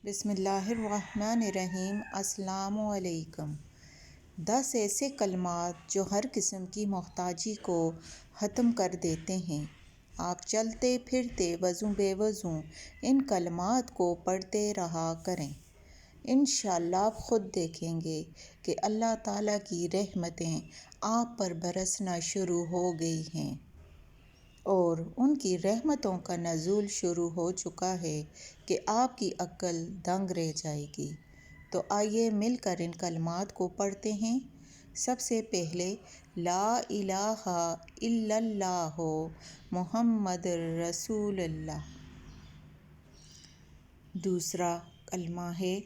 بسم اللہ الرحمن الرحیم۔ السلام علیکم۔ 10 ایسے کلمات جو ہر قسم کی محتاجی کو ختم کر دیتے ہیں۔ آپ چلتے پھرتے وضو بے وضو ان کلمات کو پڑھتے رہا کریں۔ انشاءاللہ آپ خود دیکھیں گے کہ اللہ تعالیٰ کی رحمتیں آپ پر برسنا شروع ہو گئی ہیں اور ان کی رحمتوں کا نزول شروع ہو چکا ہے کہ آپ کی عقل دنگ رہ جائے گی۔ تو آئیے مل کر ان کلمات کو پڑھتے ہیں۔ سب سے پہلے لا الہ الا اللہ محمد رسول اللہ۔ دوسرا کلمہ ہے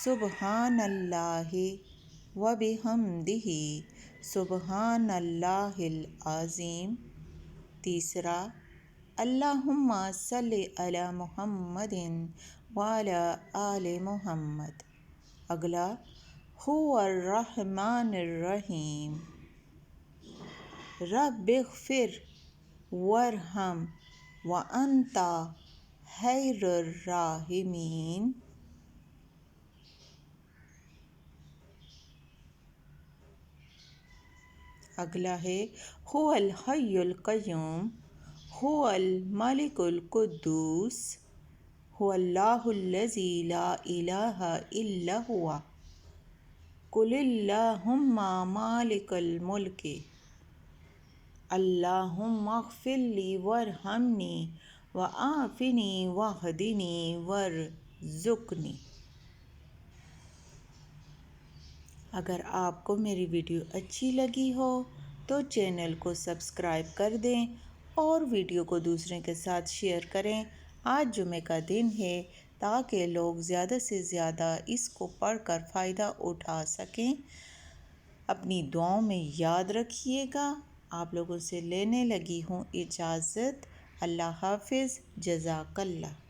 سبحان اللہ و بحمدہ سبحان اللہ العظیم۔ تیسرا اللہم صلی علی محمد وعلی آل محمد۔ اگلا هو الرحمن الرحیم، رب اغفر وارحم وانت خیر الراحمین۔ اگلا ہے هو الحی القیوم، هو الملک القدوس، هو اللہ الذی لا الہ الا هو، قل اللہم مالک الملک، اللہم اغفر لی وارحمنی وعافنی واہدنی وارزقنی۔ اگر آپ کو میری ویڈیو اچھی لگی ہو تو چینل کو سبسکرائب کر دیں اور ویڈیو کو دوسروں کے ساتھ شیئر کریں۔ آج جمعہ کا دن ہے تاکہ لوگ زیادہ سے زیادہ اس کو پڑھ کر فائدہ اٹھا سکیں۔ اپنی دعاؤں میں یاد رکھیے گا۔ آپ لوگوں سے لینے لگی ہوں اجازت۔ اللہ حافظ۔ جزاک اللہ۔